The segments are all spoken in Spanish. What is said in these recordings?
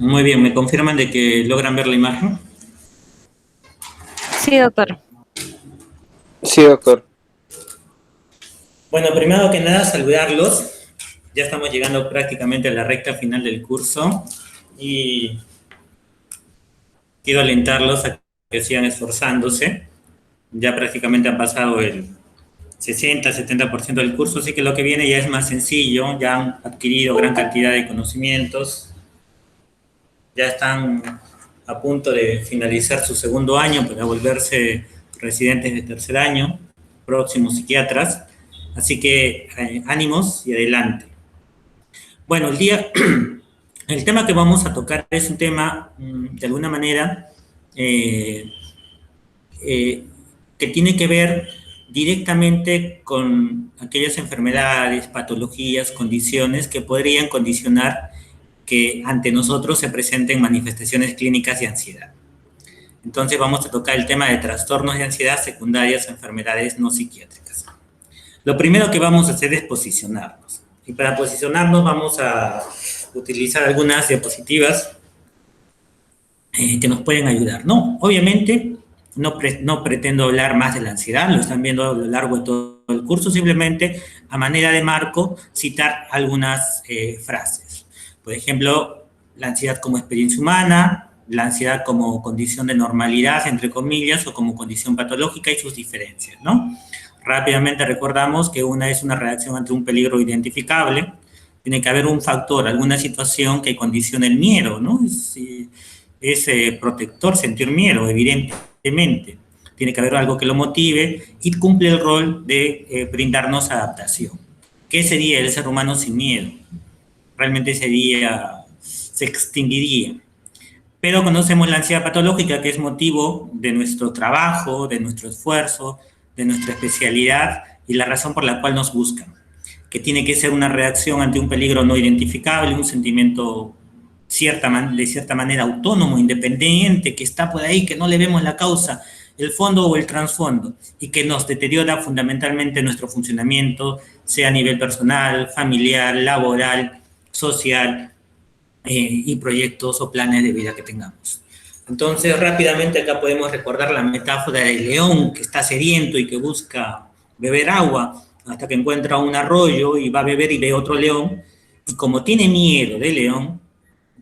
Muy bien, ¿me confirman de que logran ver la imagen? Sí, doctor. Sí, doctor. Bueno, primero que nada, saludarlos. Ya estamos llegando prácticamente a la recta final del curso y quiero alentarlos a que sigan esforzándose. Ya prácticamente han pasado el 60-70% del curso, así que lo que viene ya es más sencillo, ya han adquirido gran cantidad de conocimientos, ya están a punto de finalizar su segundo año para volverse residentes de tercer año, próximos psiquiatras. Así que ánimos y adelante. Bueno, el tema que vamos a tocar es un tema, de alguna manera, eh, que tiene que ver directamente con aquellas enfermedades, patologías, condiciones que podrían condicionar que ante nosotros se presenten manifestaciones clínicas de ansiedad. Entonces vamos a tocar el tema de trastornos de ansiedad secundarias a enfermedades no psiquiátricas. Lo primero que vamos a hacer es posicionarnos. Y para posicionarnos vamos a utilizar algunas diapositivas que nos pueden ayudar, ¿no? Obviamente no pretendo hablar más de la ansiedad, lo están viendo a lo largo de todo el curso, simplemente a manera de marco citar algunas frases. Por ejemplo, la ansiedad como experiencia humana, la ansiedad como condición de normalidad, entre comillas, o como condición patológica y sus diferencias, ¿no? Rápidamente recordamos que una es una reacción ante un peligro identificable, tiene que haber un factor, alguna situación que condicione el miedo, ¿no? Es protector sentir miedo, evidentemente. Tiene que haber algo que lo motive y cumple el rol de brindarnos adaptación. ¿Qué sería el ser humano sin miedo? Realmente se extinguiría. Pero conocemos la ansiedad patológica, que es motivo de nuestro trabajo, de nuestro esfuerzo, de nuestra especialidad y la razón por la cual nos buscan, que tiene que ser una reacción ante un peligro no identificable, un sentimiento de cierta manera autónomo, independiente, que está por ahí, que no le vemos la causa, el fondo o el trasfondo, y que nos deteriora fundamentalmente nuestro funcionamiento, sea a nivel personal, familiar, laboral, social, y proyectos o planes de vida que tengamos. Entonces, rápidamente acá podemos recordar la metáfora del león que está sediento y que busca beber agua hasta que encuentra un arroyo y va a beber y ve otro león, y como tiene miedo del león,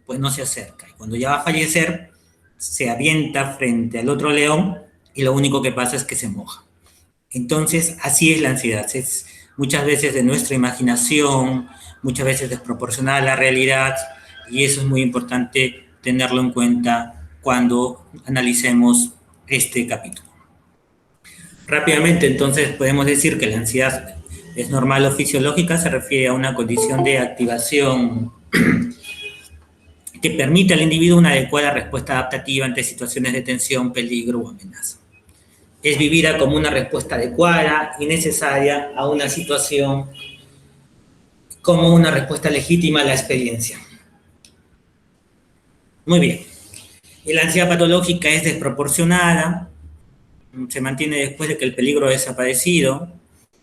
pues no se acerca. Y cuando ya va a fallecer, se avienta frente al otro león y lo único que pasa es que se moja. Entonces, así es la ansiedad. Es muchas veces de nuestra imaginación, muchas veces desproporcionada a la realidad, y eso es muy importante tenerlo en cuenta cuando analicemos este capítulo. Rápidamente, entonces, podemos decir que la ansiedad es normal o fisiológica, se refiere a una condición de activación que permite al individuo una adecuada respuesta adaptativa ante situaciones de tensión, peligro o amenaza. Es vivida como una respuesta adecuada y necesaria a una situación, como una respuesta legítima a la experiencia. Muy bien. Y la ansiedad patológica es desproporcionada, se mantiene después de que el peligro ha desaparecido,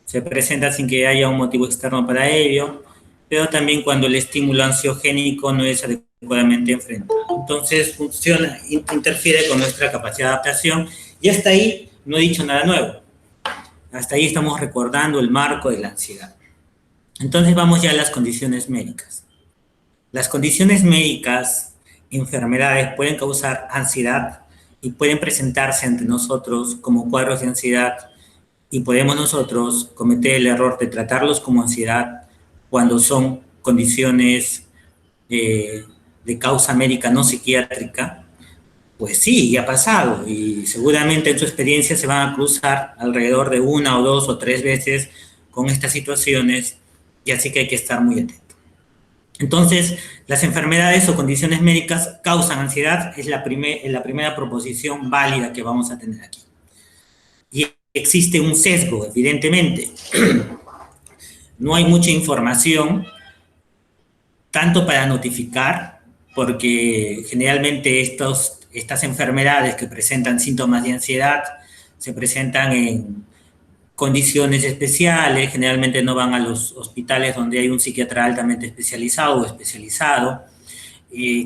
se presenta sin que haya un motivo externo para ello, pero también cuando el estímulo ansiogénico no es adecuadamente enfrentado. Entonces interfiere con nuestra capacidad de adaptación, y hasta ahí no he dicho nada nuevo. Hasta ahí estamos recordando el marco de la ansiedad. Entonces vamos ya a las condiciones médicas. Las condiciones médicas, enfermedades, pueden causar ansiedad y pueden presentarse ante nosotros como cuadros de ansiedad, y podemos nosotros cometer el error de tratarlos como ansiedad cuando son condiciones de causa médica no psiquiátrica. Pues sí, ya ha pasado, y seguramente en su experiencia se van a cruzar alrededor de una o dos o tres veces con estas situaciones, y así que hay que estar muy atento. Entonces, las enfermedades o condiciones médicas causan ansiedad, es la primera proposición válida que vamos a tener aquí. Y existe un sesgo, evidentemente. No hay mucha información, tanto para notificar, porque generalmente estas enfermedades que presentan síntomas de ansiedad se presentan en condiciones especiales, generalmente no van a los hospitales donde hay un psiquiatra altamente especializado o especializado,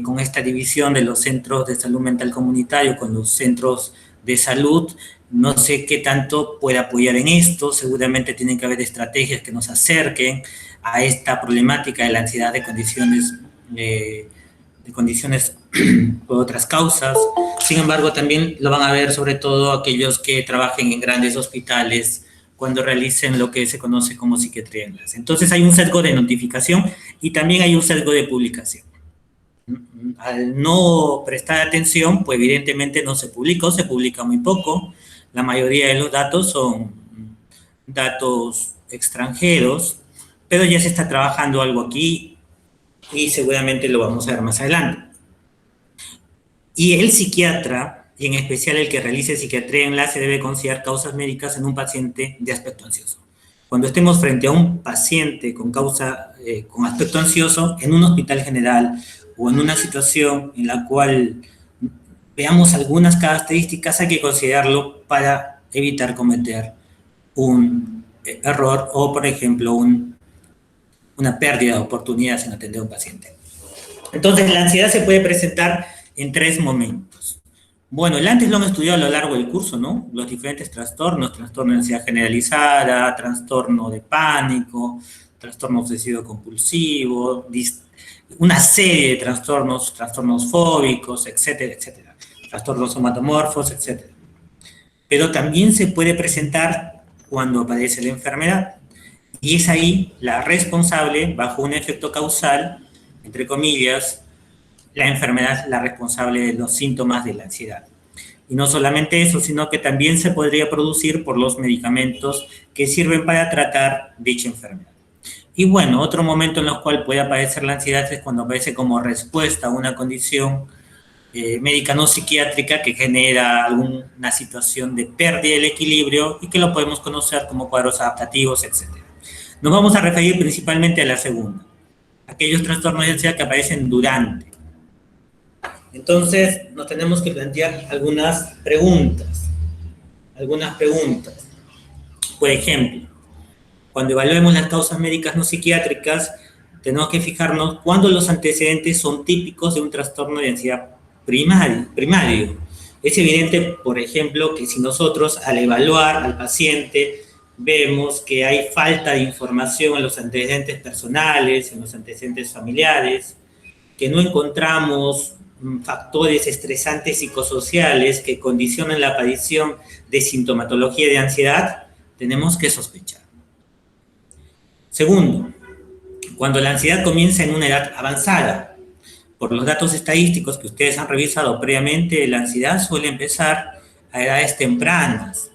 con esta división de los centros de salud mental comunitario con los centros de salud. No sé qué tanto puede apoyar en esto. Seguramente tienen que haber estrategias que nos acerquen a esta problemática de la ansiedad de condiciones por otras causas. Sin embargo, también lo van a ver sobre todo aquellos que trabajen en grandes hospitales cuando realicen lo que se conoce como psiquiatría en clase. Entonces hay un sesgo de notificación y también hay un sesgo de publicación. Al no prestar atención, pues evidentemente no se publica o se publica muy poco. La mayoría de los datos son datos extranjeros, pero ya se está trabajando algo aquí y seguramente lo vamos a ver más adelante. Y el psiquiatra, y en especial el que realice psiquiatría enlace, debe considerar causas médicas en un paciente de aspecto ansioso. Cuando estemos frente a un paciente con aspecto ansioso en un hospital general o en una situación en la cual veamos algunas características, hay que considerarlo para evitar cometer un error o, por ejemplo, una pérdida de oportunidades en atender a un paciente. Entonces, la ansiedad se puede presentar en 3 momentos. Bueno, el antes lo hemos estudiado a lo largo del curso, ¿no? Los diferentes trastornos, trastorno de ansiedad generalizada, trastorno de pánico, trastorno obsesivo compulsivo, una serie de trastornos fóbicos, etcétera, etcétera. Trastornos somatomorfos, etcétera. Pero también se puede presentar cuando aparece la enfermedad. Y es ahí la responsable, bajo un efecto causal, entre comillas, la enfermedad la responsable de los síntomas de la ansiedad. Y no solamente eso, sino que también se podría producir por los medicamentos que sirven para tratar dicha enfermedad. Y bueno, otro momento en el cual puede aparecer la ansiedad es cuando aparece como respuesta a una condición médica no psiquiátrica que genera alguna situación de pérdida del equilibrio y que lo podemos conocer como cuadros adaptativos, etc. Nos vamos a referir principalmente a la segunda, aquellos trastornos de ansiedad que aparecen durante. Entonces, nos tenemos que plantear algunas preguntas. Por ejemplo, cuando evaluemos las causas médicas no psiquiátricas, tenemos que fijarnos cuándo los antecedentes son típicos de un trastorno de ansiedad primario. Es evidente, por ejemplo, que si nosotros al evaluar al paciente vemos que hay falta de información en los antecedentes personales, en los antecedentes familiares, que no encontramos factores estresantes psicosociales que condicionan la aparición de sintomatología de ansiedad, tenemos que sospechar. Segundo, cuando la ansiedad comienza en una edad avanzada. Por los datos estadísticos que ustedes han revisado previamente, la ansiedad suele empezar a edades tempranas.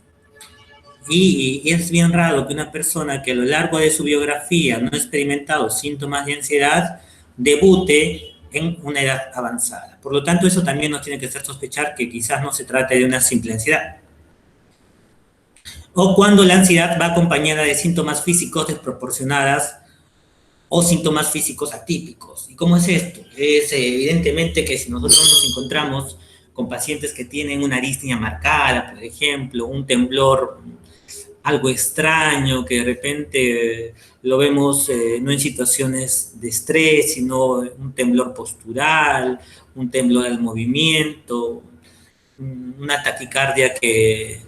Y es bien raro que una persona que a lo largo de su biografía no ha experimentado síntomas de ansiedad debute en una edad avanzada. Por lo tanto, eso también nos tiene que hacer sospechar que quizás no se trate de una simple ansiedad. O cuando la ansiedad va acompañada de síntomas físicos desproporcionados o síntomas físicos atípicos. ¿Y cómo es esto? Es evidentemente que si nosotros nos encontramos con pacientes que tienen una disnea marcada, por ejemplo, un temblor algo extraño, que de repente lo vemos no en situaciones de estrés, sino un temblor postural, un temblor del movimiento, una taquicardia que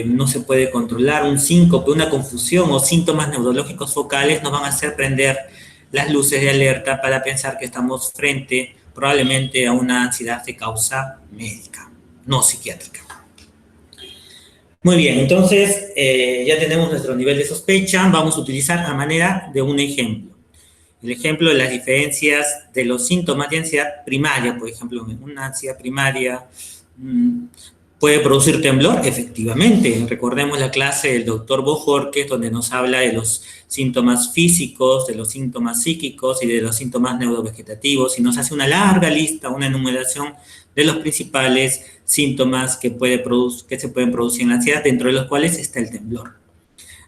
no se puede controlar, un síncope, una confusión o síntomas neurológicos focales nos van a hacer prender las luces de alerta para pensar que estamos frente probablemente a una ansiedad de causa médica, no psiquiátrica. Muy bien, entonces ya tenemos nuestro nivel de sospecha. Vamos a utilizar a manera de un ejemplo. El ejemplo de las diferencias de los síntomas de ansiedad primaria. Por ejemplo, una ansiedad primaria puede producir temblor, efectivamente. Recordemos la clase del doctor Bojorquez, donde nos habla de los síntomas físicos, de los síntomas psíquicos y de los síntomas neurovegetativos, y nos hace una larga lista, una enumeración de los principales síntomas que se pueden producir en la ansiedad, dentro de los cuales está el temblor.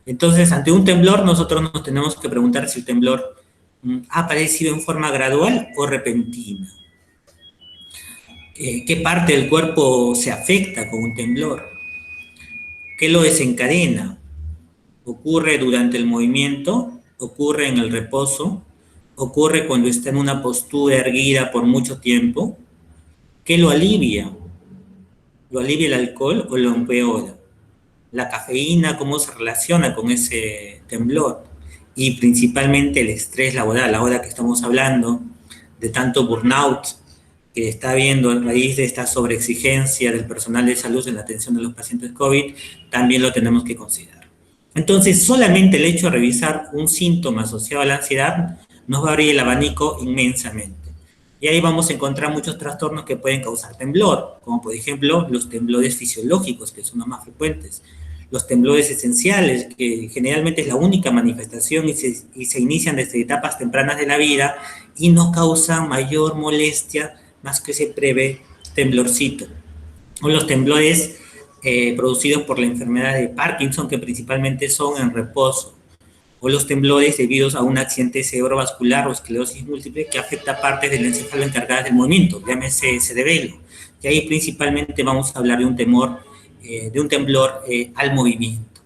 Entonces, ante un temblor, nosotros nos tenemos que preguntar si el temblor ha aparecido en forma gradual o repentina. ¿Qué parte del cuerpo se afecta con un temblor? ¿Qué lo desencadena? ¿Ocurre durante el movimiento? ¿Ocurre en el reposo? ocurre cuando está en una postura erguida por mucho tiempo. ¿Qué lo alivia? ¿Lo alivia el alcohol o lo empeora? La cafeína, ¿cómo se relaciona con ese temblor? Y principalmente el estrés laboral, ahora que estamos hablando de tanto burnout que está habiendo a raíz de esta sobreexigencia del personal de salud en la atención de los pacientes COVID, también lo tenemos que considerar. Entonces, solamente el hecho de revisar un síntoma asociado a la ansiedad nos va a abrir el abanico inmensamente. Y ahí vamos a encontrar muchos trastornos que pueden causar temblor, como por ejemplo los temblores fisiológicos, que son los más frecuentes, los temblores esenciales, que generalmente es la única manifestación y se inician desde etapas tempranas de la vida y no causan mayor molestia más que ese breve temblorcito. O los temblores producidos por la enfermedad de Parkinson, que principalmente son en reposo, o los temblores debidos a un accidente cerebrovascular o esclerosis múltiple que afecta partes del encéfalo encargadas del movimiento, llámese cerebelo. Y ahí principalmente vamos a hablar de un temblor al movimiento.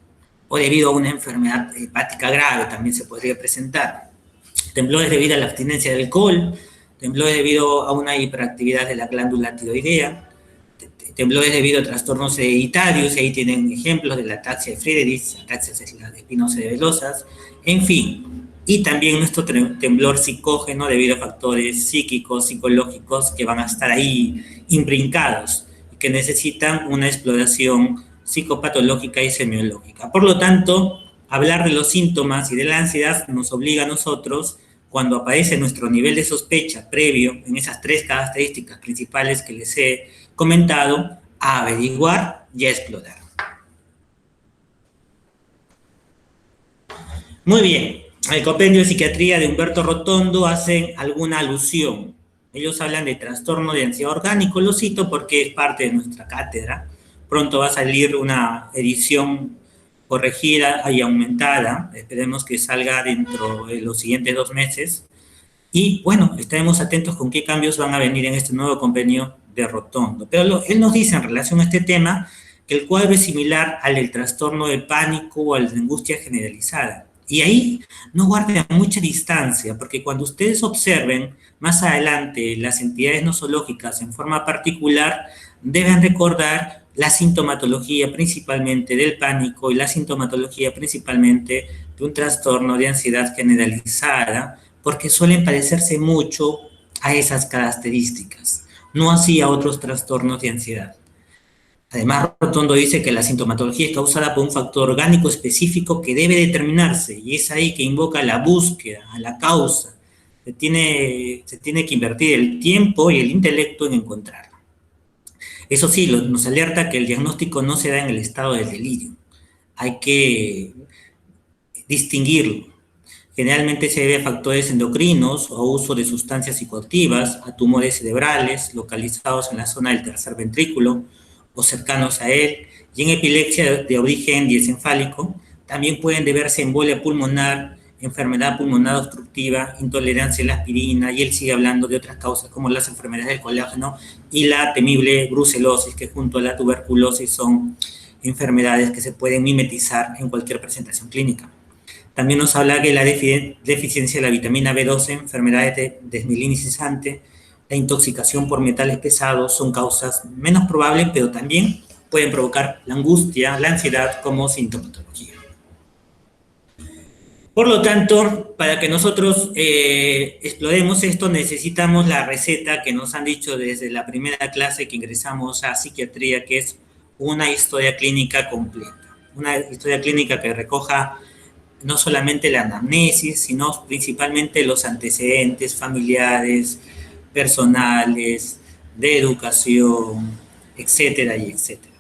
O debido a una enfermedad hepática grave también se podría presentar. Temblores debido a la abstinencia de alcohol, temblores debido a una hiperactividad de la glándula tiroidea, temblores debido a trastornos hereditarios, ahí tienen ejemplos de la ataxia de Friedreich, ataxias espinocerebelosas, en fin. Y también nuestro temblor psicógeno debido a factores psíquicos, psicológicos que van a estar ahí imprincados y que necesitan una exploración psicopatológica y semiológica. Por lo tanto, hablar de los síntomas y de la ansiedad nos obliga a nosotros, cuando aparece nuestro nivel de sospecha previo en esas tres características principales que les he comentado, a averiguar y a explorar. Muy bien, el compendio de psiquiatría de Humberto Rotondo hace alguna alusión. Ellos hablan de trastorno de ansiedad orgánico, lo cito porque es parte de nuestra cátedra. Pronto va a salir una edición corregida y aumentada, esperemos que salga dentro de los siguientes 2 meses. Y bueno, estaremos atentos con qué cambios van a venir en este nuevo convenio de Rotondo. Pero él nos dice en relación a este tema que el cuadro es similar al del trastorno de pánico o al de angustia generalizada. Y ahí no guarden mucha distancia, porque cuando ustedes observen más adelante las entidades nosológicas en forma particular, deben recordar la sintomatología principalmente del pánico y la sintomatología principalmente de un trastorno de ansiedad generalizada, porque suelen parecerse mucho a esas características, no así a otros trastornos de ansiedad. Además, Rotondo dice que la sintomatología es causada por un factor orgánico específico que debe determinarse, y es ahí que invoca la búsqueda, a la causa. Se tiene que invertir el tiempo y el intelecto en encontrarla. Eso sí, nos alerta que el diagnóstico no se da en el estado del delirio. Hay que distinguirlo. Generalmente se debe a factores endocrinos o uso de sustancias psicoactivas, a tumores cerebrales localizados en la zona del tercer ventrículo o cercanos a él, y en epilepsia de origen diencefálico también pueden deberse a embolia pulmonar, enfermedad pulmonar obstructiva, intolerancia a la aspirina, y él sigue hablando de otras causas como las enfermedades del colágeno y la temible brucelosis, que junto a la tuberculosis son enfermedades que se pueden mimetizar en cualquier presentación clínica. También nos habla que la deficiencia de la vitamina B12, enfermedades desmielinizantes, la intoxicación por metales pesados son causas menos probables, pero también pueden provocar la angustia, la ansiedad como sintomatología. Por lo tanto, para que nosotros exploremos esto, necesitamos la receta que nos han dicho desde la primera clase que ingresamos a psiquiatría, que es una historia clínica completa. Una historia clínica que recoja no solamente la anamnesis, sino principalmente los antecedentes familiares, personales, de educación, etcétera y etcétera.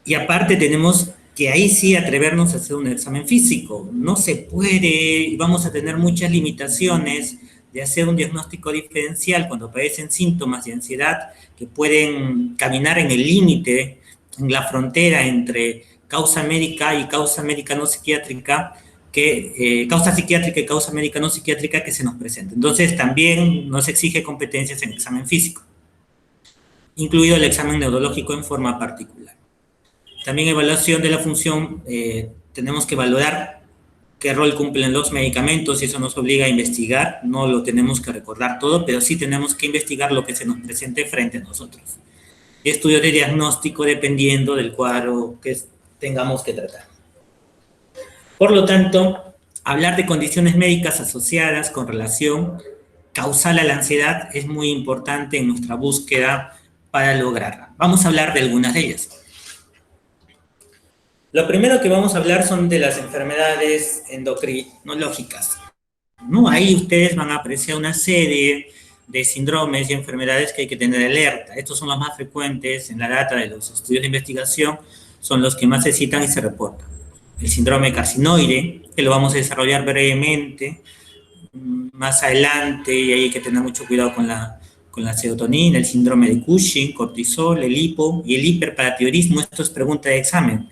Y aparte tenemos que ahí sí atrevernos a hacer un examen físico. No se puede, vamos a tener muchas limitaciones de hacer un diagnóstico diferencial cuando aparecen síntomas de ansiedad que pueden caminar en el límite, en la frontera entre causa médica y causa médica no psiquiátrica, causa psiquiátrica y causa médica no psiquiátrica que se nos presenta. Entonces también nos exige competencias en examen físico, incluido el examen neurológico en forma particular. También evaluación de la función, tenemos que valorar qué rol cumplen los medicamentos y eso nos obliga a investigar. No lo tenemos que recordar todo, pero sí tenemos que investigar lo que se nos presente frente a nosotros. Estudios de diagnóstico dependiendo del cuadro que tengamos que tratar. Por lo tanto, hablar de condiciones médicas asociadas con relación causal a la ansiedad es muy importante en nuestra búsqueda para lograrla. Vamos a hablar de algunas de ellas. Lo primero que vamos a hablar son de las enfermedades endocrinológicas, ¿no? Ahí ustedes van a apreciar una serie de síndromes y enfermedades que hay que tener alerta. Estos son los más frecuentes en la data de los estudios de investigación, son los que más se citan y se reportan. El síndrome carcinoide, que lo vamos a desarrollar brevemente más adelante, y ahí hay que tener mucho cuidado con la serotonina, el síndrome de Cushing, cortisol, el hipo y el hiperparatiroidismo. Esto es pregunta de examen.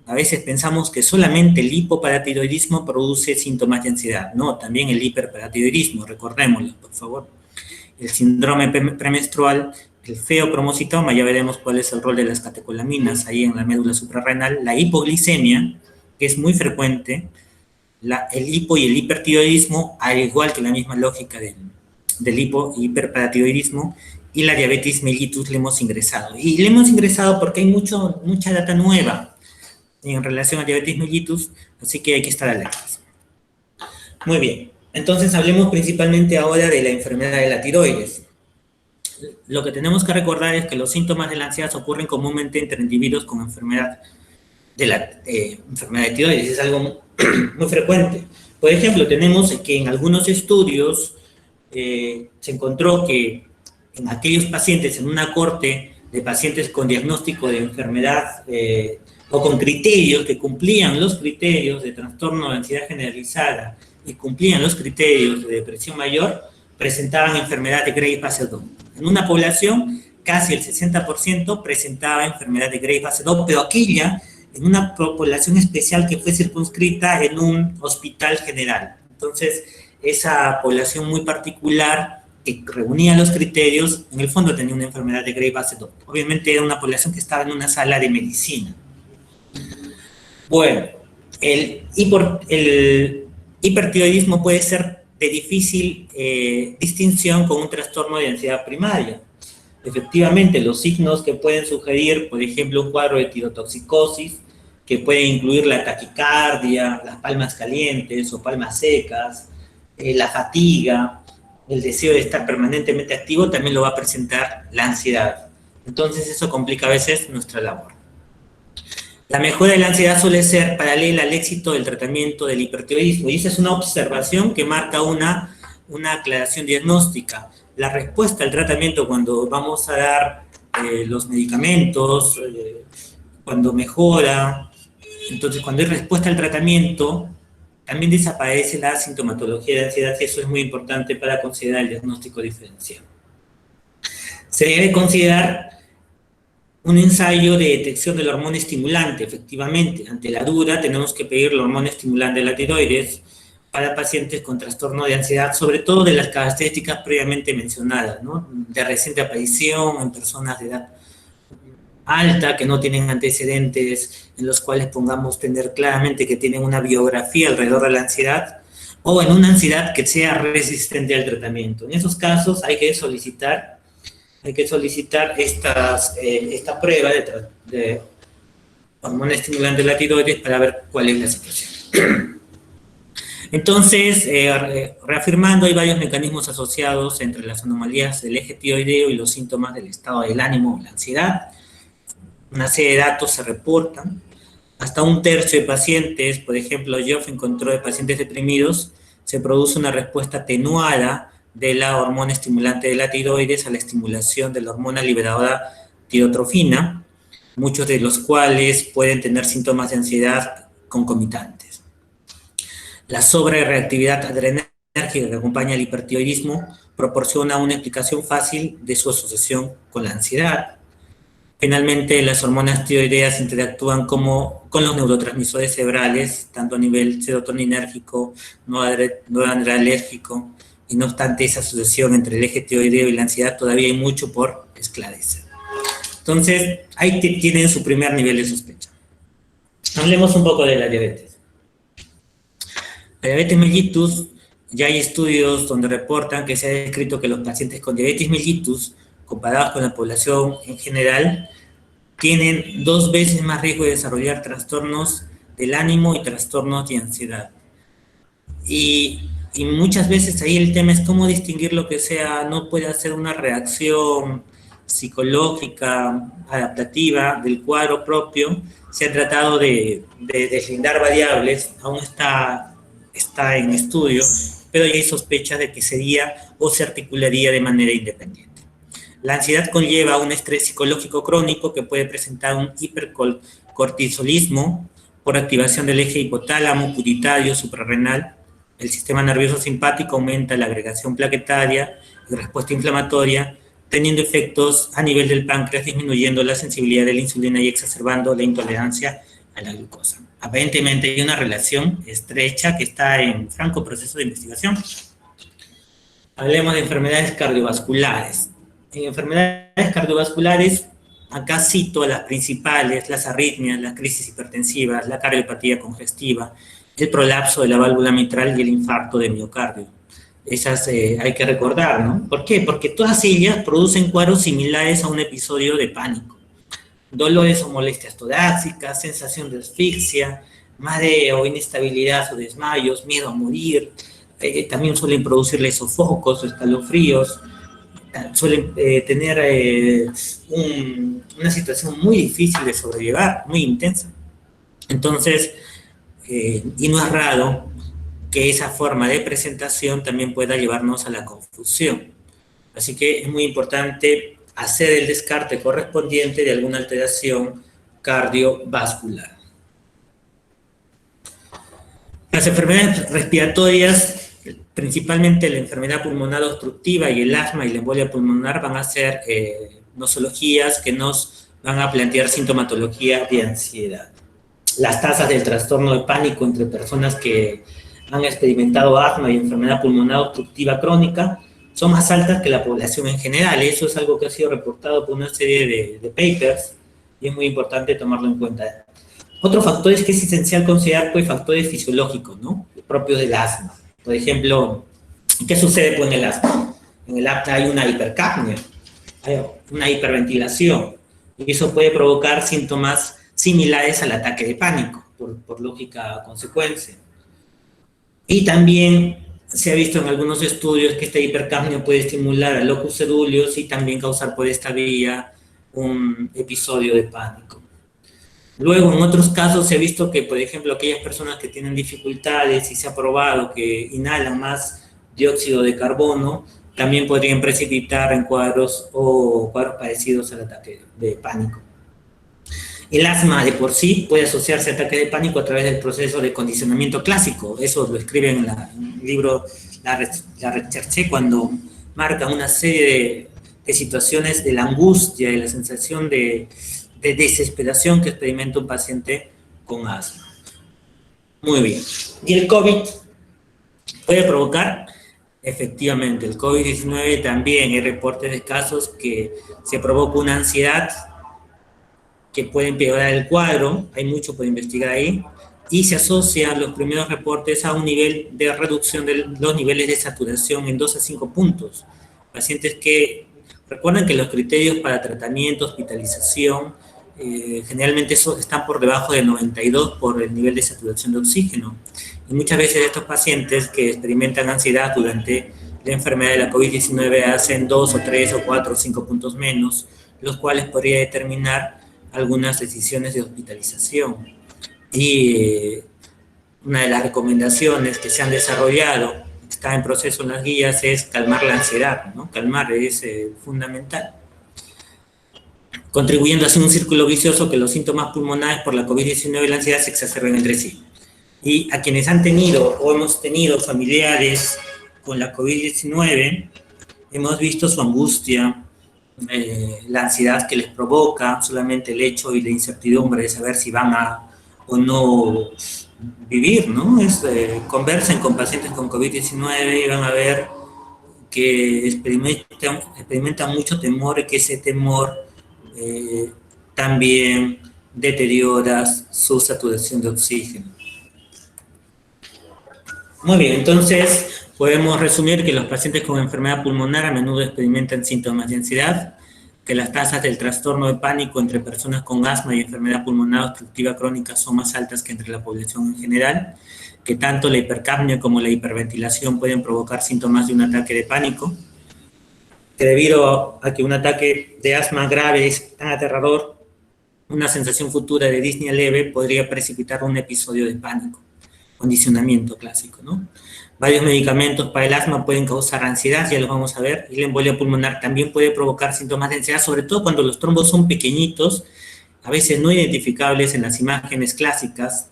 A veces pensamos que solamente el hipoparatiroidismo produce síntomas de ansiedad. No, también el hiperparatiroidismo, recordémoslo, por favor. El síndrome premenstrual, el feocromocitoma, ya veremos cuál es el rol de las catecolaminas ahí en la médula suprarrenal. La hipoglicemia, que es muy frecuente. El hipo y el hipertiroidismo, al igual que la misma lógica del hiperparatiroidismo, y la diabetes mellitus le hemos ingresado. Y le hemos ingresado porque hay mucha data nueva en relación a diabetes mellitus, así que hay que estar alertas. Muy bien, entonces hablemos principalmente ahora de la enfermedad de la tiroides. Lo que tenemos que recordar es que los síntomas de la ansiedad ocurren comúnmente entre individuos con enfermedad de tiroides, es algo muy frecuente. Por ejemplo, tenemos que en algunos estudios se encontró que en aquellos pacientes, en una corte de pacientes con diagnóstico de enfermedad o con criterios que cumplían los criterios de trastorno de ansiedad generalizada y cumplían los criterios de depresión mayor, presentaban enfermedad de Graves fase 2. En una población, casi el 60% presentaba enfermedad de Graves fase 2, pero aquella en una población especial que fue circunscrita en un hospital general. Entonces, esa población muy particular que reunía los criterios, en el fondo tenía una enfermedad de Graves fase 2. Obviamente era una población que estaba en una sala de medicina. Bueno, el hipertiroidismo puede ser de difícil distinción con un trastorno de ansiedad primaria. Efectivamente, los signos que pueden sugerir, por ejemplo, un cuadro de tirotoxicosis, que puede incluir la taquicardia, las palmas calientes o palmas secas, la fatiga, el deseo de estar permanentemente activo, también lo va a presentar la ansiedad. Entonces eso complica a veces nuestra labor. La mejora de la ansiedad suele ser paralela al éxito del tratamiento del hipertiroidismo, y esa es una observación que marca una aclaración diagnóstica. La respuesta al tratamiento cuando vamos a dar los medicamentos, cuando mejora, entonces cuando hay respuesta al tratamiento, también desaparece la sintomatología de ansiedad, y eso es muy importante para considerar el diagnóstico diferencial. Se debe considerar un ensayo de detección de la hormona estimulante. Efectivamente, ante la duda tenemos que pedir la hormona estimulante de la tiroides para pacientes con trastorno de ansiedad, sobre todo de las características previamente mencionadas, ¿no? De reciente aparición en personas de edad alta, que no tienen antecedentes en los cuales pongamos tener claramente que tienen una biografía alrededor de la ansiedad, o en una ansiedad que sea resistente al tratamiento. En esos casos hay que solicitar esta prueba de hormona estimulante de la tiroides para ver cuál es la situación. Entonces, reafirmando, hay varios mecanismos asociados entre las anomalías del eje tiroideo y los síntomas del estado del ánimo o la ansiedad. Una serie de datos se reportan. Hasta un tercio de pacientes, por ejemplo, Joff encontró de pacientes deprimidos, se produce una respuesta atenuada de la hormona estimulante de la tiroides a la estimulación de la hormona liberadora tirotrofina, muchos de los cuales pueden tener síntomas de ansiedad concomitantes. La sobrereactividad adrenérgica que acompaña al hipertiroidismo proporciona una explicación fácil de su asociación con la ansiedad. Finalmente, las hormonas tiroideas interactúan con los neurotransmisores cerebrales, tanto a nivel serotoninérgico, noradrenérgico, y no obstante esa asociación entre el eje tiroideo y la ansiedad todavía hay mucho por esclarecer. Entonces, ahí tienen su primer nivel de sospecha. Hablemos un poco de la diabetes. La diabetes mellitus, ya hay estudios donde reportan que se ha descrito que los pacientes con diabetes mellitus, comparados con la población en general, tienen 2 veces más riesgo de desarrollar trastornos del ánimo y trastornos de ansiedad. Y muchas veces ahí el tema es cómo distinguir lo que sea, no puede hacer una reacción psicológica, adaptativa del cuadro propio. Se ha tratado de deslindar variables, aún está en estudio, pero ya hay sospechas de que sería o se articularía de manera independiente. La ansiedad conlleva un estrés psicológico crónico que puede presentar un hipercortisolismo por activación del eje hipotálamo, pituitario, suprarrenal. El sistema nervioso simpático aumenta la agregación plaquetaria y respuesta inflamatoria, teniendo efectos a nivel del páncreas, disminuyendo la sensibilidad de la insulina y exacerbando la intolerancia a la glucosa. Aparentemente hay una relación estrecha que está en franco proceso de investigación. Hablemos de enfermedades cardiovasculares. En enfermedades cardiovasculares, acá cito las principales: las arritmias, las crisis hipertensivas, la cardiopatía congestiva, el prolapso de la válvula mitral y el infarto de miocardio. Esas hay que recordar, ¿no? ¿Por qué? Porque todas ellas producen cuadros similares a un episodio de pánico. Dolores o molestias torácicas, sensación de asfixia, mareo o inestabilidad o desmayos, miedo a morir. También suelen producirle sofocos o escalofríos. Suelen tener una situación muy difícil de sobrellevar, muy intensa. Entonces, y no es raro que esa forma de presentación también pueda llevarnos a la confusión. Así que es muy importante hacer el descarte correspondiente de alguna alteración cardiovascular. Las enfermedades respiratorias, principalmente la enfermedad pulmonar obstructiva y el asma y la embolia pulmonar, van a ser nosologías que nos van a plantear sintomatología de ansiedad. Las tasas del trastorno de pánico entre personas que han experimentado asma y enfermedad pulmonar obstructiva crónica son más altas que la población en general. Eso es algo que ha sido reportado por una serie de papers y es muy importante tomarlo en cuenta. Otro factor es que es esencial considerar pues, factores fisiológicos, ¿no? Propios del asma. Por ejemplo, ¿qué sucede con el asma? En el asma hay una hipercapnia, hay una hiperventilación, y eso puede provocar síntomas similares al ataque de pánico, por lógica consecuencia. Y también se ha visto en algunos estudios que esta hipercapnia puede estimular al locus coeruleus y también causar por esta vía un episodio de pánico. Luego, en otros casos se ha visto que, por ejemplo, aquellas personas que tienen dificultades y se ha probado que inhalan más dióxido de carbono, también podrían precipitar en cuadros parecidos al ataque de pánico. El asma de por sí puede asociarse a ataque de pánico a través del proceso de condicionamiento clásico. Eso lo escribe en el libro La Recherche, cuando marca una serie de situaciones de la angustia y la sensación de desesperación que experimenta un paciente con asma. Muy bien. ¿Y el COVID puede provocar? Efectivamente, el COVID-19 también hay reportes de casos que se provoca una ansiedad que puede empeorar el cuadro, hay mucho por investigar ahí, y se asocian los primeros reportes a un nivel de reducción de los niveles de saturación en 2 a 5 puntos. Pacientes que, recuerden que los criterios para tratamiento, hospitalización, generalmente están por debajo de 92 por el nivel de saturación de oxígeno. Y muchas veces estos pacientes que experimentan ansiedad durante la enfermedad de la COVID-19 hacen 2 o 3 o 4 o 5 puntos menos, los cuales podría determinar algunas decisiones de hospitalización. Y una de las recomendaciones que se han desarrollado, está en proceso en las guías, es calmar la ansiedad, ¿no? Calmar es fundamental, contribuyendo así a un círculo vicioso que los síntomas pulmonares por la COVID-19 y la ansiedad se exacerben entre sí. Y a quienes han tenido o hemos tenido familiares con la COVID-19, hemos visto su angustia, la ansiedad que les provoca solamente el hecho y la incertidumbre de saber si van a o no vivir, ¿no? Conversen con pacientes con COVID-19 y van a ver que experimentan mucho temor y que ese temor también deteriora su saturación de oxígeno. Muy bien, entonces podemos resumir que los pacientes con enfermedad pulmonar a menudo experimentan síntomas de ansiedad, que las tasas del trastorno de pánico entre personas con asma y enfermedad pulmonar obstructiva crónica son más altas que entre la población en general, que tanto la hipercapnia como la hiperventilación pueden provocar síntomas de un ataque de pánico, que debido a que un ataque de asma grave es tan aterrador, una sensación futura de disnea leve podría precipitar un episodio de pánico. Condicionamiento clásico, ¿no? Varios medicamentos para el asma pueden causar ansiedad, ya los vamos a ver, y la embolia pulmonar también puede provocar síntomas de ansiedad, sobre todo cuando los trombos son pequeñitos, a veces no identificables en las imágenes clásicas,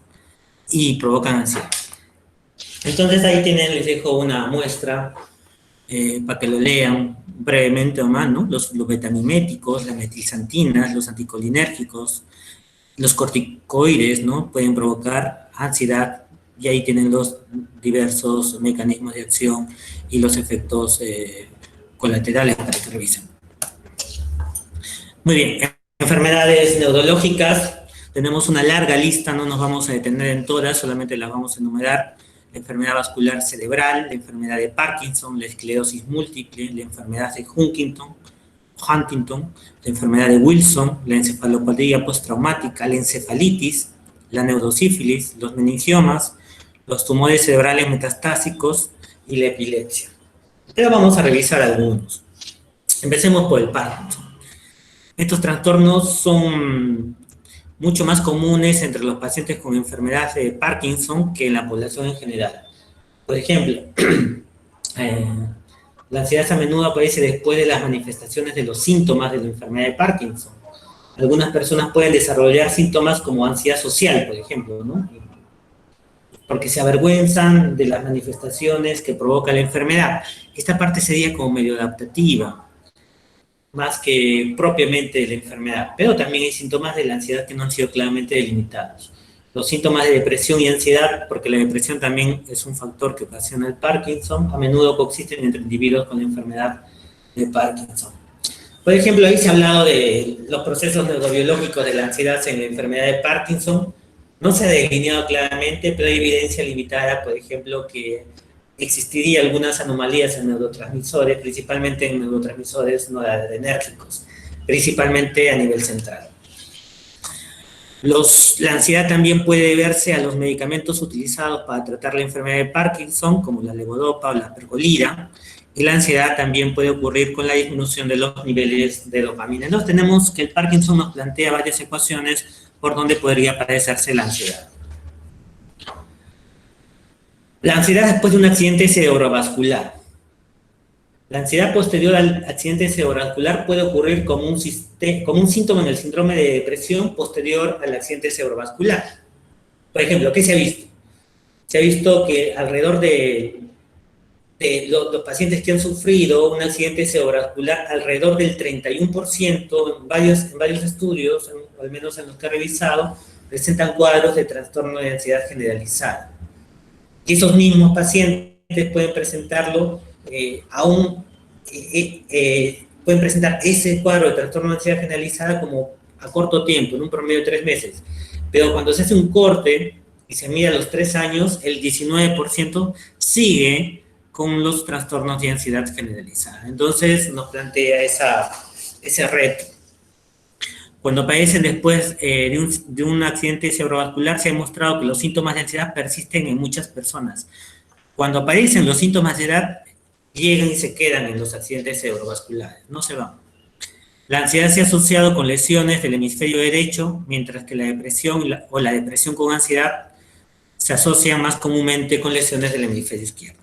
y provocan ansiedad. Entonces ahí tienen, les dejo una muestra para que lo lean brevemente o más, ¿no? Los betamiméticos, las metilxantinas, los anticolinérgicos, los corticoides, ¿no? Pueden provocar ansiedad, y ahí tienen los diversos mecanismos de acción y los efectos colaterales para que revisen. Muy bien, enfermedades neurológicas, tenemos una larga lista, no nos vamos a detener en todas, solamente las vamos a enumerar. La enfermedad vascular cerebral, la enfermedad de Parkinson, la esclerosis múltiple, la enfermedad de Huntington, la enfermedad de Wilson, la encefalopatía postraumática, la encefalitis, la neurosífilis, los meningiomas, los tumores cerebrales metastásicos y la epilepsia. Pero vamos a revisar algunos. Empecemos por el Parkinson. Estos trastornos son mucho más comunes entre los pacientes con enfermedad de Parkinson que en la población en general. Por ejemplo, la ansiedad a menudo aparece después de las manifestaciones de los síntomas de la enfermedad de Parkinson. Algunas personas pueden desarrollar síntomas como ansiedad social, por ejemplo, ¿no? Porque se avergüenzan de las manifestaciones que provoca la enfermedad. Esta parte sería como medio adaptativa, más que propiamente de la enfermedad, pero también hay síntomas de la ansiedad que no han sido claramente delimitados. Los síntomas de depresión y ansiedad, porque la depresión también es un factor que ocasiona el Parkinson, a menudo coexisten entre individuos con la enfermedad de Parkinson. Por ejemplo, ahí se ha hablado de los procesos neurobiológicos de la ansiedad en la enfermedad de Parkinson. No se ha delineado claramente, pero hay evidencia limitada, por ejemplo, que existiría algunas anomalías en neurotransmisores, principalmente en neurotransmisores noradrenérgicos, principalmente a nivel central. La ansiedad también puede deberse a los medicamentos utilizados para tratar la enfermedad de Parkinson, como la levodopa o la pergolida, y la ansiedad también puede ocurrir con la disminución de los niveles de dopamina. Entonces tenemos que el Parkinson nos plantea varias ecuaciones por donde podría padecerse la ansiedad. La ansiedad después de un accidente cerebrovascular. La ansiedad posterior al accidente cerebrovascular puede ocurrir como un síntoma en el síndrome de depresión posterior al accidente cerebrovascular. Por ejemplo, ¿qué se ha visto? Se ha visto que alrededor de los pacientes que han sufrido un accidente cerebrovascular, alrededor del 31% en varios estudios, al menos en los que he revisado, presentan cuadros de trastorno de ansiedad generalizada. Y esos mismos pacientes pueden presentarlo pueden presentar ese cuadro de trastorno de ansiedad generalizada como a corto tiempo, en un promedio de 3 meses. Pero cuando se hace un corte y se mira a los 3 años, el 19% sigue con los trastornos de ansiedad generalizada. Entonces nos plantea ese reto. Cuando aparecen después de un accidente cerebrovascular, se ha demostrado que los síntomas de ansiedad persisten en muchas personas. Cuando aparecen los síntomas de ansiedad, llegan y se quedan en los accidentes cerebrovasculares, no se van. La ansiedad se ha asociado con lesiones del hemisferio derecho, mientras que la depresión o la depresión con ansiedad se asocian más comúnmente con lesiones del hemisferio izquierdo.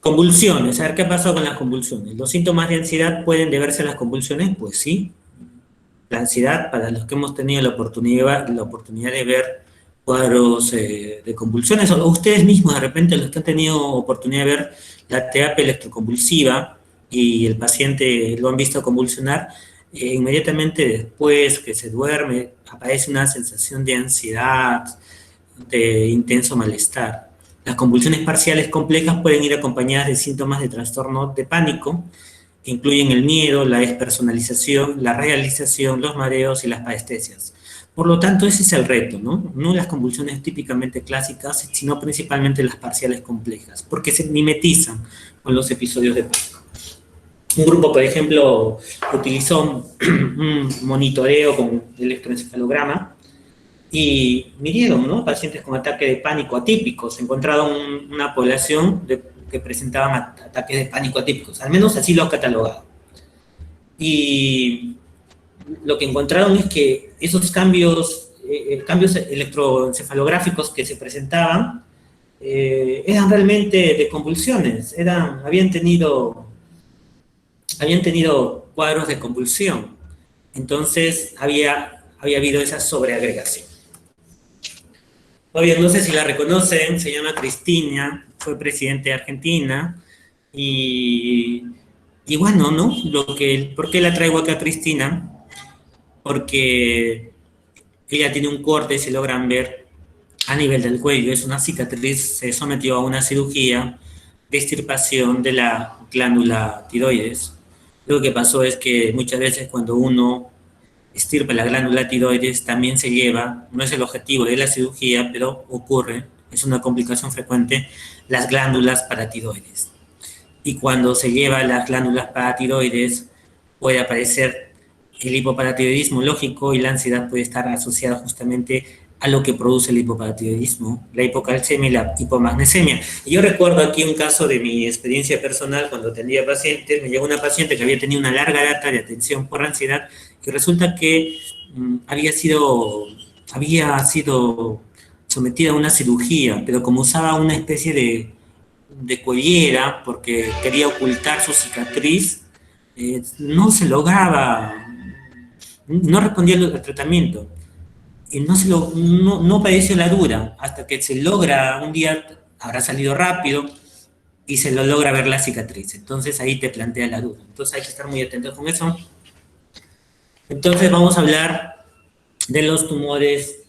Convulsiones, a ver qué pasó con las convulsiones. ¿Los síntomas de ansiedad pueden deberse a las convulsiones? Pues sí. La ansiedad, para los que hemos tenido la oportunidad de ver cuadros de convulsiones, o ustedes mismos de repente los que han tenido oportunidad de ver la terapia electroconvulsiva y el paciente lo han visto convulsionar, inmediatamente después que se duerme aparece una sensación de ansiedad, de intenso malestar. Las convulsiones parciales complejas pueden ir acompañadas de síntomas de trastorno de pánico, que incluyen el miedo, la despersonalización, la realización, los mareos y las parestesias. Por lo tanto, ese es el reto, ¿no? No las convulsiones típicamente clásicas, sino principalmente las parciales complejas, porque se mimetizan con los episodios de pánico. Un grupo, por ejemplo, utilizó un monitoreo con electroencefalograma y midieron, ¿no? Pacientes con ataques de pánico atípicos. Encontraron una población que presentaban ataques de pánico atípicos, al menos así lo han catalogado. Y lo que encontraron es que esos cambios electroencefalográficos que se presentaban eran realmente de convulsiones, habían tenido cuadros de convulsión. Entonces había habido esa sobreagregación. Muy bien, no sé si la reconocen, se llama Cristina, fue presidente de Argentina, y bueno, ¿no? ¿Por qué la traigo acá a Cristina? Porque ella tiene un corte, se logran ver a nivel del cuello, es una cicatriz, se sometió a una cirugía de extirpación de la glándula tiroides. Lo que pasó es que muchas veces cuando uno extirpa la glándula tiroides también se lleva, no es el objetivo de la cirugía, pero ocurre, es una complicación frecuente, las glándulas paratiroides. Y cuando se lleva las glándulas paratiroides puede aparecer el hipoparatiroidismo lógico y la ansiedad puede estar asociada justamente a lo que produce el hipoparatiroidismo, la hipocalcemia y la hipomagnesemia. Y yo recuerdo aquí un caso de mi experiencia personal cuando atendía pacientes. Me llegó una paciente que había tenido una larga data de atención por ansiedad y resulta que había sido sometida a una cirugía, pero como usaba una especie de collera porque quería ocultar su cicatriz, no se lograba, no respondía al tratamiento. Y no padeció la dura, hasta que se logra, un día habrá salido rápido y se lo logra ver la cicatriz. Entonces ahí te plantea la duda. Entonces hay que estar muy atentos con eso. Entonces vamos a hablar de los tumores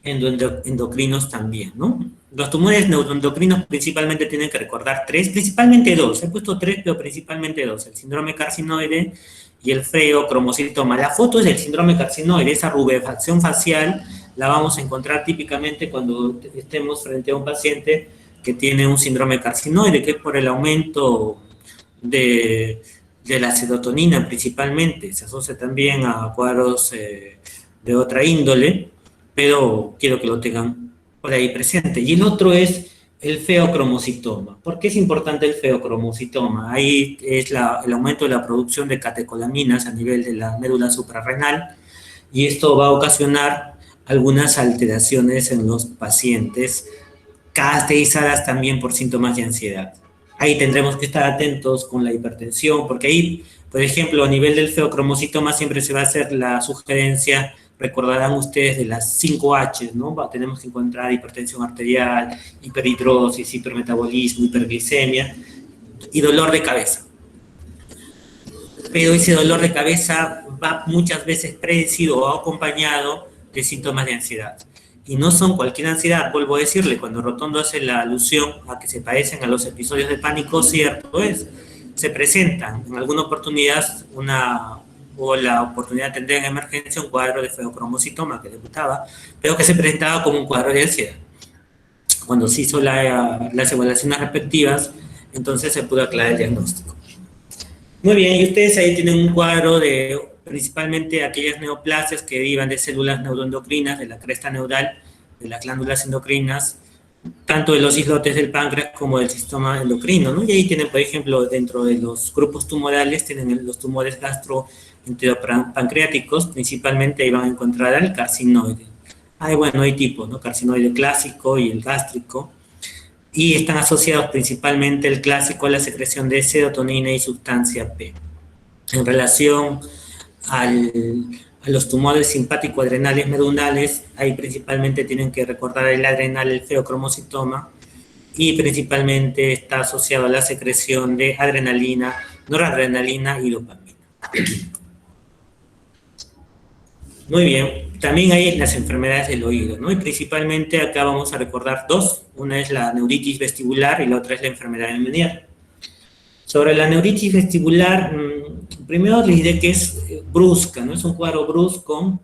endocrinos también, ¿no? Los tumores neuroendocrinos principalmente tienen que recordar principalmente dos. He puesto tres, pero principalmente dos: el síndrome carcinoide y el feocromocitoma. La foto es del síndrome carcinoide, esa rubefacción facial la vamos a encontrar típicamente cuando estemos frente a un paciente que tiene un síndrome carcinoide, que es por el aumento de la serotonina principalmente. Se asocia también a cuadros de otra índole, pero quiero que lo tengan por ahí presente. Y el otro es el feocromocitoma. ¿Por qué es importante el feocromocitoma? Ahí es el aumento de la producción de catecolaminas a nivel de la médula suprarrenal, y esto va a ocasionar algunas alteraciones en los pacientes, caracterizadas también por síntomas de ansiedad. Ahí tendremos que estar atentos con la hipertensión, porque ahí, por ejemplo, a nivel del feocromocitoma siempre se va a hacer la sugerencia. Recordarán ustedes de las 5 H, ¿no? Tenemos que encontrar hipertensión arterial, hiperhidrosis, hipermetabolismo, hiperglicemia y dolor de cabeza. Pero ese dolor de cabeza va muchas veces predecido o acompañado de síntomas de ansiedad. Y no son cualquier ansiedad, vuelvo a decirle, cuando Rotondo hace la alusión a que se parecen a los episodios de pánico, cierto es, se presentan en alguna oportunidad la oportunidad de atender en emergencia un cuadro de feocromocitoma que debutaba, pero que se presentaba como un cuadro de ansiedad. Cuando se hizo las evaluaciones respectivas, entonces se pudo aclarar el diagnóstico. Muy bien, y ustedes ahí tienen un cuadro de principalmente aquellas neoplasias que derivan de células neuroendocrinas, de la cresta neural, de las glándulas endocrinas, tanto de los islotes del páncreas como del sistema endocrino, ¿no? Y ahí tienen, por ejemplo, dentro de los grupos tumorales, tienen los tumores gastroenteropancreáticos, principalmente ahí van a encontrar al carcinoide. Hay tipos, ¿no? Carcinoide clásico y el gástrico, y están asociados principalmente el clásico a la secreción de serotonina y sustancia P. En relación a los tumores simpático-adrenales medunales, ahí principalmente tienen que recordar el adrenal, el feocromocitoma, y principalmente está asociado a la secreción de adrenalina, noradrenalina y dopamina. Muy bien, también hay las enfermedades del oído, ¿no? Y principalmente acá vamos a recordar dos: una es la neuritis vestibular y la otra es la enfermedad de Meniere. Sobre la neuritis vestibular, primero les diré que es brusca, ¿no? Es un cuadro brusco,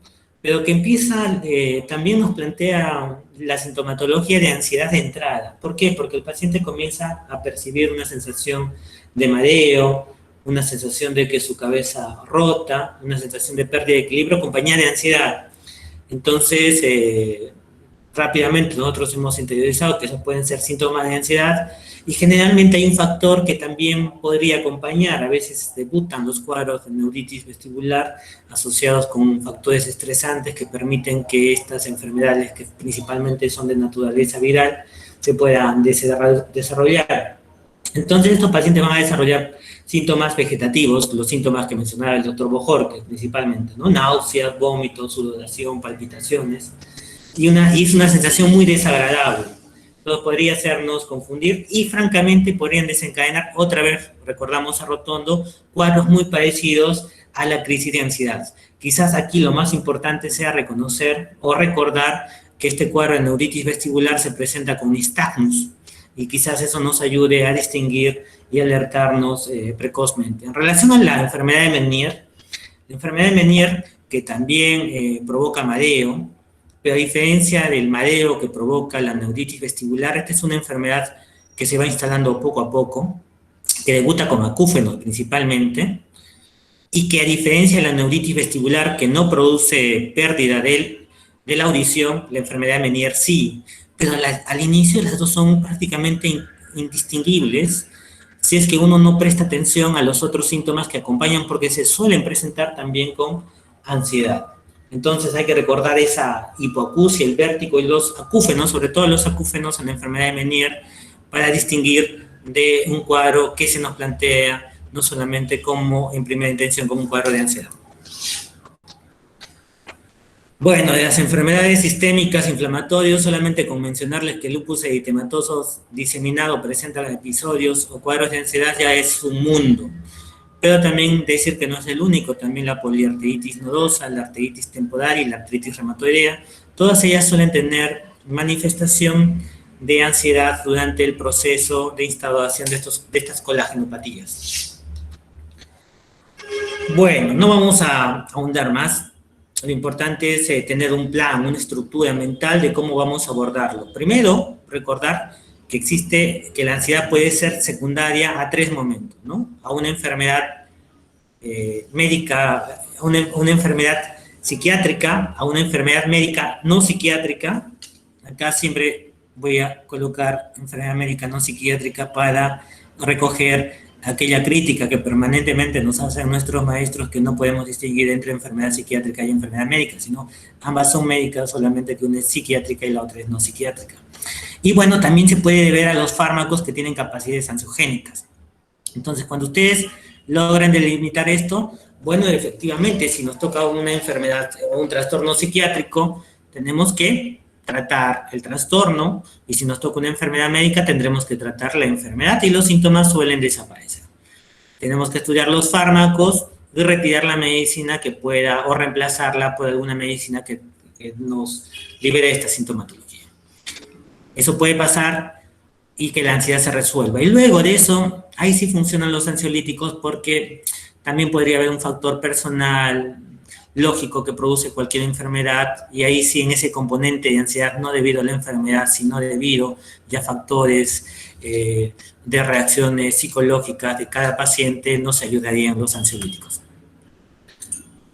pero que empieza, también nos plantea la sintomatología de ansiedad de entrada. ¿Por qué? Porque el paciente comienza a percibir una sensación de mareo, una sensación de que su cabeza rota, una sensación de pérdida de equilibrio acompañada de ansiedad. Entonces, rápidamente nosotros hemos interiorizado que esos pueden ser síntomas de ansiedad y generalmente hay un factor que también podría acompañar. A veces debutan los cuadros de neuritis vestibular asociados con factores estresantes que permiten que estas enfermedades, que principalmente son de naturaleza viral, se puedan desarrollar. Entonces estos pacientes van a desarrollar síntomas vegetativos, los síntomas que mencionaba el doctor Bojorquez principalmente, ¿no? Náuseas, vómitos, sudoración, palpitaciones, y es una sensación muy desagradable. Todo podría hacernos confundir y francamente podrían desencadenar, otra vez recordamos a Rotondo, cuadros muy parecidos a la crisis de ansiedad. Quizás aquí lo más importante sea reconocer o recordar que este cuadro de neuritis vestibular se presenta con nistagmus, y quizás eso nos ayude a distinguir y alertarnos precozmente. En relación a la enfermedad de Meniere, la enfermedad de Meniere, que también provoca mareo, pero a diferencia del mareo que provoca la neuritis vestibular, esta es una enfermedad que se va instalando poco a poco, que debuta con acúfenos principalmente, y que a diferencia de la neuritis vestibular, que no produce pérdida de la audición, la enfermedad de Meniere sí, pero al inicio las dos son prácticamente indistinguibles si es que uno no presta atención a los otros síntomas que acompañan, porque se suelen presentar también con ansiedad. Entonces hay que recordar esa hipoacusia, el vértigo y los acúfenos, sobre todo los acúfenos en la enfermedad de Meniere, para distinguir de un cuadro que se nos plantea no solamente como en primera intención como un cuadro de ansiedad. Bueno, de las enfermedades sistémicas inflamatorias, solamente con mencionarles que el lupus eritematoso diseminado presenta episodios o cuadros de ansiedad ya es un mundo. Pero también decir que no es el único, también la poliarteritis nodosa, la arteritis temporal y la artritis reumatoidea, todas ellas suelen tener manifestación de ansiedad durante el proceso de instauración de estas colagenopatías. Bueno, no vamos a ahondar más. Lo importante es tener un plan, una estructura mental de cómo vamos a abordarlo. Primero, recordar que la ansiedad puede ser secundaria a 3 momentos, ¿no? A una enfermedad médica, a una enfermedad psiquiátrica, a una enfermedad médica no psiquiátrica. Acá siempre voy a colocar enfermedad médica no psiquiátrica para recoger aquella crítica que permanentemente nos hacen nuestros maestros, que no podemos distinguir entre enfermedad psiquiátrica y enfermedad médica, sino ambas son médicas, solamente que una es psiquiátrica y la otra es no psiquiátrica. Y bueno, también se puede deber a los fármacos que tienen capacidades ansiogénicas. Entonces, cuando ustedes logran delimitar esto, bueno, efectivamente, si nos toca una enfermedad o un trastorno psiquiátrico, tenemos que tratar el trastorno, y si nos toca una enfermedad médica tendremos que tratar la enfermedad y los síntomas suelen desaparecer. Tenemos que estudiar los fármacos y retirar la medicina que pueda, o reemplazarla por alguna medicina que nos libere esta sintomatología. Eso puede pasar y que la ansiedad se resuelva. Y luego de eso, ahí sí funcionan los ansiolíticos, porque también podría haber un factor personal, lógico, que produce cualquier enfermedad, y ahí sí en ese componente de ansiedad, no debido a la enfermedad, sino debido ya a factores de reacciones psicológicas de cada paciente, nos ayudarían los ansiolíticos.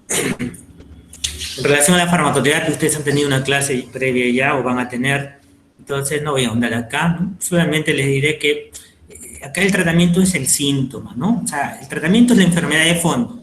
En relación a la farmacoterapia, ustedes han tenido una clase previa ya, o van a tener, entonces no voy a ahondar acá, ¿no? Solamente les diré que acá el tratamiento es el síntoma, ¿no? O sea, el tratamiento es la enfermedad de fondo.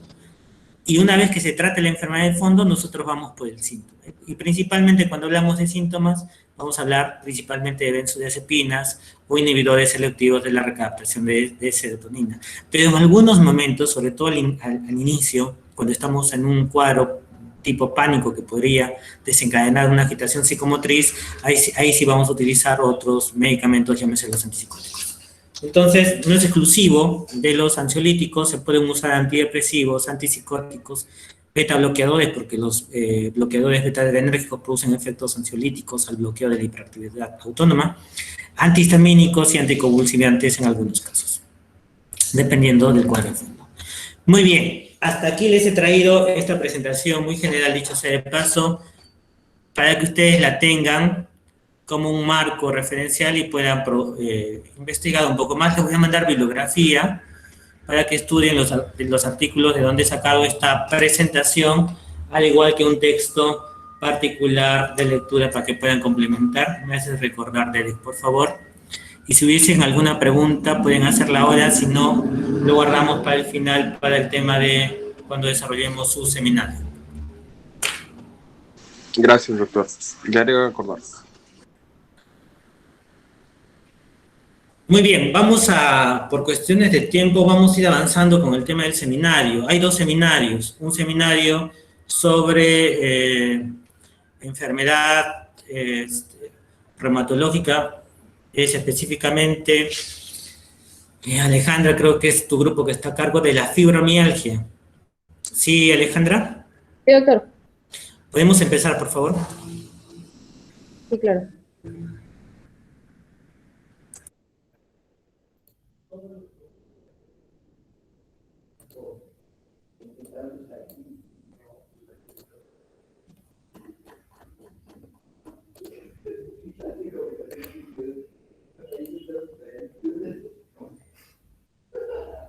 Y una vez que se trate la enfermedad de fondo, nosotros vamos por el síntoma. Y principalmente cuando hablamos de síntomas, vamos a hablar principalmente de benzodiazepinas o inhibidores selectivos de la recaptación de serotonina. Pero en algunos momentos, sobre todo al inicio, cuando estamos en un cuadro tipo pánico que podría desencadenar una agitación psicomotriz, ahí sí vamos a utilizar otros medicamentos, llámese los antipsicóticos. Entonces, no es exclusivo de los ansiolíticos, se pueden usar antidepresivos, antipsicóticos, beta bloqueadores, porque los bloqueadores beta-adrenérgicos producen efectos ansiolíticos al bloqueo de la hiperactividad autónoma, antihistamínicos y anticonvulsivantes en algunos casos, dependiendo del cuadro de fondo. Muy bien, hasta aquí les he traído esta presentación muy general, dicho sea de paso, para que ustedes la tengan como un marco referencial y puedan investigar un poco más. Les voy a mandar bibliografía para que estudien los artículos de donde he sacado esta presentación, al igual que un texto particular de lectura para que puedan complementar. Me haces recordar, Derek, por favor. Y si hubiesen alguna pregunta, pueden hacerla ahora, si no, lo guardamos para el final, para el tema de cuando desarrollemos su seminario. Gracias, doctor. Ya le voy a acordar. Muy bien, por cuestiones de tiempo, vamos a ir avanzando con el tema del seminario. Hay dos seminarios, un seminario sobre enfermedad reumatológica, es específicamente, Alejandra, creo que es tu grupo que está a cargo de la fibromialgia. ¿Sí, Alejandra? Sí, doctor. ¿Podemos empezar, por favor? Sí, claro.